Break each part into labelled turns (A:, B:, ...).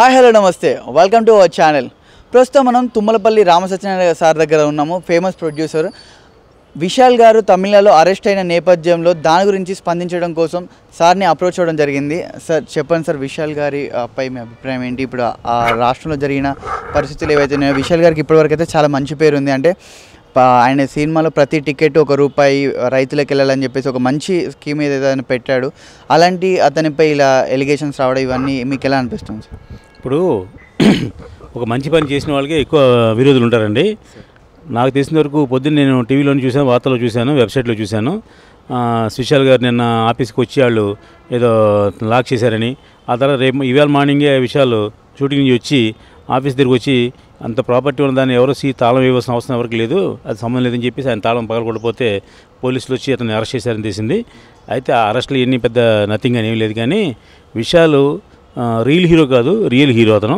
A: Hi hello నమస్తే welcome to our channel. ప్రస్తుతం మనం తుమ్మలపల్లి రామసత్యనారాయణ సార్ దగ్గర ఉన్నాము. ఫేమస్ ప్రొడ్యూసర్ విశాల్ గారు తమిళనాడులో అరెస్ట్ అయిన నేపథ్యంలో దాని గురించి స్పందించడం కోసం సార్ని అప్రోచ్ అవ్వడం జరిగింది. సార్ చెప్పండి సార్, విశాల్ గారి పై మీ అభిప్రాయం ఏంటి? ఇప్పుడు ఆ రాష్ట్రంలో జరిగిన పరిస్థితులు ఏవైతే ఉన్నాయో, విశాల్ గారికి ఇప్పటివరకు అయితే చాలా మంచి పేరు ఉంది. అంటే ఆయన సినిమాలో ప్రతి టికెట్ ₹1 రైతులకు వెళ్ళాలని చెప్పేసి ఒక మంచి స్కీమ్ ఏదైనా పెట్టాడు. అలాంటి అతనిపై ఇలా ఎలిగేషన్స్ రావడం ఇవన్నీ మీకు ఎలా అనిపిస్తుంది సార్?
B: ఇప్పుడు ఒక మంచి పని చేసిన వాళ్ళకి ఎక్కువ విరోధులు ఉంటారండి. నాకు తెలిసిన వరకు పొద్దున్న నేను టీవీలో చూశాను, వార్తల్లో చూశాను, వెబ్సైట్లో చూశాను. విశాల్ గారు నిన్న ఆఫీస్కి వచ్చి వాళ్ళు ఏదో లాక్ చేశారని, ఆ తర్వాత రేపు ఇవాళ మార్నింగే విశాల్ షూటింగ్ నుంచి వచ్చి ఆఫీస్ దగ్గరికి వచ్చి అంత ప్రాపర్టీ ఉన్న దాన్ని ఎవరో తాళం వేయవలసిన అవసరం ఎవరికి లేదు, అది సంబంధం లేదని చెప్పేసి ఆయన తాళం పగలకొడిపోతే పోలీసులు వచ్చి అతన్ని అరెస్ట్ చేశారని తెలిసింది. అయితే ఆ అరెస్టులు ఎన్ని పెద్ద నథింగ్ అని ఏం లేదు. కానీ విశాల్ రియల్ హీరో కాదు, రియల్ హీరో అతను.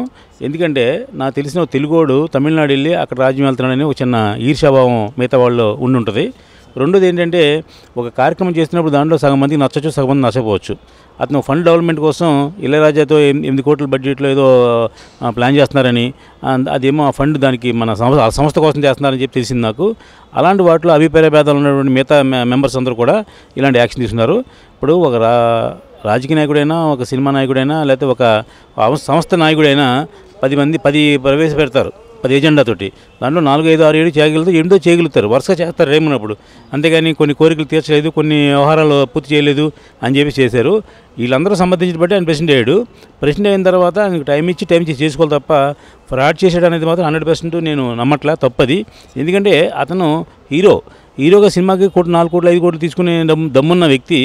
B: ఎందుకంటే నాకు తెలిసిన తెలుగోడు తమిళనాడు వెళ్ళి అక్కడ రాజ్యం వెళ్తున్నాడని ఒక చిన్న ఈర్ష్యాభావం మిగతా వాళ్ళు ఉంటుంది. రెండోది ఏంటంటే, ఒక కార్యక్రమం చేస్తున్నప్పుడు దాంట్లో సగం మందికి నచ్చచ్చు, సగం మంది నచ్చపోవచ్చు. అతను ఫండ్ డెవలప్మెంట్ కోసం ఇళయరాజాతో 8 కోట్ల బడ్జెట్లో ఏదో ప్లాన్ చేస్తున్నారని, అదేమో ఆ ఫండ్ దానికి మన సంస్థ కోసం చేస్తున్నారని చెప్పి తెలిసింది నాకు. అలాంటి వాటిలో అభిప్రాయ భేదాలు ఉన్నటువంటి మిగతా మెంబర్స్ అందరూ కూడా ఇలాంటి యాక్షన్ తీసుకున్నారు. ఇప్పుడు ఒక రాజకీయ నాయకుడైనా, ఒక సినిమా నాయకుడైనా, లేకపోతే ఒక సంస్థ నాయకుడైనా 10 ప్రవేశపెడతారు 10 ఎజెండాతోటి. దాంట్లో 4, 5, 6, 7 చేయగలుగుతారు, 8 చేయగలుగుతారు, వరుసగా చేస్తారు రేమున్నప్పుడు. అంతేగాని కొన్ని కోరికలు తీర్చలేదు, కొన్ని వ్యవహారాలు పూర్తి చేయలేదు అని చెప్పి చేశారు. వీళ్ళందరూ సంబంధించిన బట్టి ఆయన ప్రెసిడెంట్ అయ్యాడు. ప్రెసిడెంట్ అయిన తర్వాత ఆయనకు టైం ఇచ్చి చేసుకోవాలి తప్ప ఫ్రాడ్ చేసాడు అనేది మాత్రం 100% నేను నమ్మట్లే, తప్పది. ఎందుకంటే అతను హీరోగా సినిమాకి 4 కోట్లు 5 కోట్లు తీసుకునే దమ్మున్న వ్యక్తి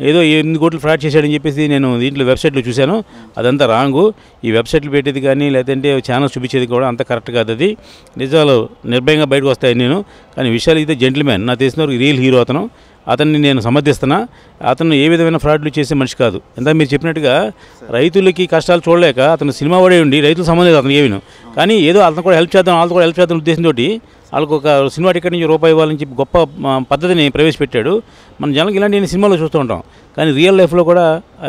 B: ఏదో 8 కోట్లు ఫ్రాడ్ చేశాడని చెప్పేసి నేను దీంట్లో వెబ్సైట్లో చూశాను. అదంతా రాంగు. ఈ వెబ్సైట్లు పెట్టేది కానీ లేదంటే ఛానల్స్ చూపించేది కూడా అంత కరెక్ట్ కాదు. అది నిజాలు నిర్భయంగా బయటకు వస్తాయి. కానీ విశాల్ అయితే జెంటిల్మెన్, నాకు తెలిసిన వరకు రియల్ హీరో అతను. అతన్ని నేను సమర్థిస్తున్నా. అతను ఏ విధమైన ఫ్రాడ్లు చేసే మనిషి కాదు. ఎంత మీరు చెప్పినట్టుగా రైతులకి కష్టాలు చూడలేక అతను సినిమా వాడే ఉండి రైతులు సంబంధం లేదు అతను ఏమిను. కానీ ఏదో అతను కూడా హెల్ప్ చేద్దాం, వాళ్ళతో కూడా హెల్ప్ చేద్దాం ఉద్దేశంతో వాళ్ళకు ఒక సినిమా టికెట్ నుంచి ₹1 ఇవ్వాలని చెప్పి గొప్ప పద్ధతిని ప్రవేశపెట్టాడు. మన జనాలకు ఇలాంటి సినిమాలో చూస్తూ ఉంటాం. కానీ రియల్ లైఫ్లో కూడా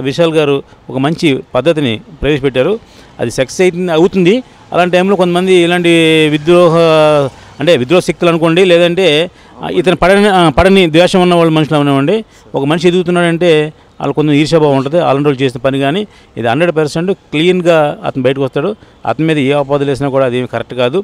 B: విశాల్ గారు ఒక మంచి పద్ధతిని ప్రవేశపెట్టారు. అది సక్సెస్ అవుతుంది. అలాంటి టైంలో కొంతమంది ఇలాంటి విద్రోహ శక్తులు అనుకోండి, లేదంటే ఇతను పడని ద్వేషం ఉన్న వాళ్ళు మనుషులు ఉన్నామండి. ఒక మనిషి ఎదుగుతున్నాడంటే వాళ్ళు కొంచెం ఈర్ష్యాభావం ఉంటుంది. అలాంటి వాళ్ళు చేసిన పని. కానీ ఇది 100% క్లీన్గా అతను బయటకు వస్తాడు. అతని మీద ఏ అపోదలు వేసినా కూడా అదేమి కరెక్ట్ కాదు.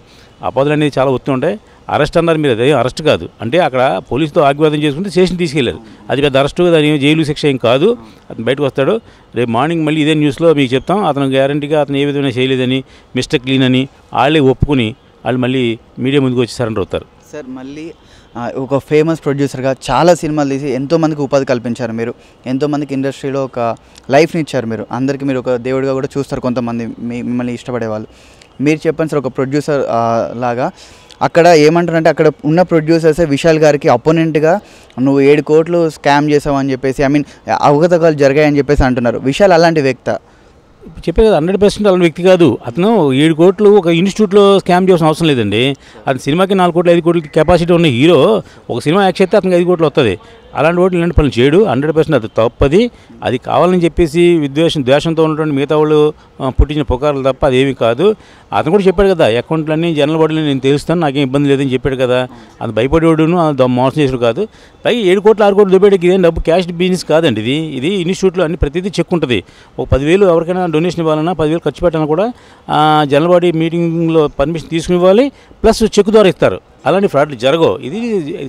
B: అపోదలు అనేది చాలా వస్తుంటాయి. అరెస్ట్ అన్నారు మీరు, అదే అరెస్ట్ కాదు. అంటే అక్కడ పోలీసుతో వాగ్వాదం చేసుకుంటే స్టేషన్ తీసుకెళ్ళారు, అది పెద్ద అరెస్టు, దాని జైలు శిక్ష ఏం కాదు. అతను బయటకు వస్తాడు. రేపు మార్నింగ్ మళ్ళీ ఇదే న్యూస్లో మీకు చెప్తాం. అతను గ్యారంటీగా అతను ఏ విధంగా చేయలేదని, మిస్టర్ క్లీన్ అని వాళ్ళే ఒప్పుకుని వాళ్ళు మళ్ళీ మీడియా ముందుకు వచ్చి సరెండర్ అవుతారు.
A: సార్, మళ్ళీ ఒక ఫేమస్ ప్రొడ్యూసర్గా చాలా సినిమాలు తీసి ఎంతోమందికి ఉపాధి కల్పించారు మీరు. ఎంతోమందికి ఇండస్ట్రీలో ఒక లైఫ్ని ఇచ్చారు మీరు. అందరికీ మీరు ఒక దేవుడిగా కూడా చూస్తారు కొంతమంది మిమ్మల్ని ఇష్టపడే వాళ్ళు. మీరు చెప్పండి సార్, ఒక ప్రొడ్యూసర్ లాగా అక్కడ ఏమంటారంటే, అక్కడ ఉన్న ప్రొడ్యూసర్సే విశాల్ గారికి అపోనెంట్గా నువ్వు 7 కోట్లు స్కామ్ చేసావు అని చెప్పేసి, అవగతకాలు జరిగాయని చెప్పేసి అంటున్నారు. విశాల్ అలాంటి వ్యక్తి
B: చెప్పే కదా, 100% అలాంటి వ్యక్తి కాదు. అతను 7 కోట్లు ఒక ఇన్స్టిట్యూట్లో స్కామ్ చేయాల్సిన అవసరం లేదండి. అతని సినిమాకి 4 కోట్లు 5 కోట్ల కెపాసిటీ ఉన్న హీరో ఒక సినిమా యాక్ట్ చేస్తే అతనికి 5 కోట్లు వస్తుంది. అలాంటి వాటి ఇలాంటి పనులు చేయడు. 100% అది తప్పది. అది కావాలని చెప్పేసి ద్వేషంతో ఉన్నటువంటి మిగతా వాళ్ళు పుట్టించిన పుకార్లు తప్ప అదేమీ కాదు. అతను కూడా చెప్పాడు కదా, అకౌంట్లన్నీ జనరల్ బాడీలో నేను తెలుస్తాను, నాకేం ఇబ్బంది లేదని చెప్పాడు కదా. అది భయపడేవాడును, మోసం చేసాడు కాదు. పైగా 7 కోట్లు 6 కోట్లు దుబ్బేటికి ఇదేం డబ్బు క్యాష్ బిజినెస్ కాదండి. ఇది ఇన్స్టిట్యూట్లో అన్ని ప్రతిదీ చెక్ ఉంటుంది. ఒక 10,000 ఎవరికైనా డొనేషన్ ఇవ్వాలన్నా 10,000 ఖర్చు పెట్టాలన్నా కూడా జనరల్ బాడీ మీటింగ్లో పర్మిషన్ తీసుకుని ఇవ్వాలి, ప్లస్ చెక్ ద్వారా ఇస్తారు. అలాంటి ఫ్రాడ్లు జరగవు. ఇది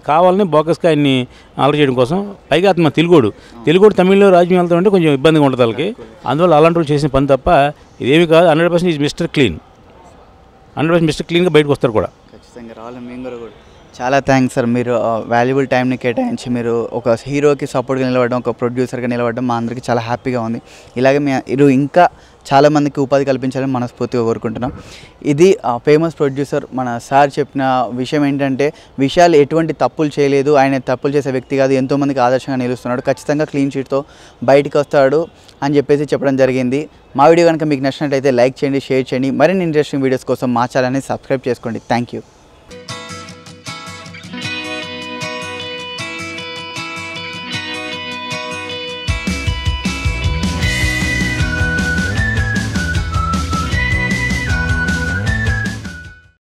B: కావాలని బోకస్గా ఆయన్ని ఆలర్ చేయడం కోసం. పైగా అతను తెలుగోడు తమిళ్లో రాజ్యం వెళ్తామంటే కొంచెం ఇబ్బందిగా ఉంటుంది వాళ్ళకి. అందువల్ల అలాంటి వాళ్ళు చేసిన పని తప్ప ఇదేమి కాదు. 100% ఈజ్ మిస్టర్ క్లీన్. 100% మిస్టర్ క్లీన్గా బయటకు వస్తారు కూడా.
A: ఖచ్చితంగా రావాలి మేము కూడా. చాలా థ్యాంక్స్ సార్, మీరు వాల్యుబుల్ టైంని కేటాయించి మీరు ఒక హీరోకి సపోర్ట్గా నిలబడడం, ఒక ప్రొడ్యూసర్గా నిలబడడం మా అందరికీ చాలా హ్యాపీగా ఉంది. ఇలాగే మీరు ఇంకా చాలామందికి ఉపాధి కల్పించాలని మనస్ఫూర్తిగా కోరుకుంటున్నాం. ఇది ఫేమస్ ప్రొడ్యూసర్ మన సార్ చెప్పిన విషయం ఏంటంటే, విశాల్ ఎటువంటి తప్పులు చేయలేదు, ఆయన తప్పులు చేసే వ్యక్తి కాదు, ఎంతోమందికి ఆదర్శంగా నిలుస్తున్నాడు, ఖచ్చితంగా క్లీన్ షీట్తో బయటికి వస్తాడు అని చెప్పేసి చెప్పడం జరిగింది. మా వీడియో కనుక మీకు నచ్చినట్లయితే లైక్ చేయండి, షేర్ చేయండి. మరిన్ని ఇంట్రెస్టింగ్ వీడియోస్ కోసం మా ఛానల్ని సబ్స్క్రైబ్ చేసుకోండి. Thank you.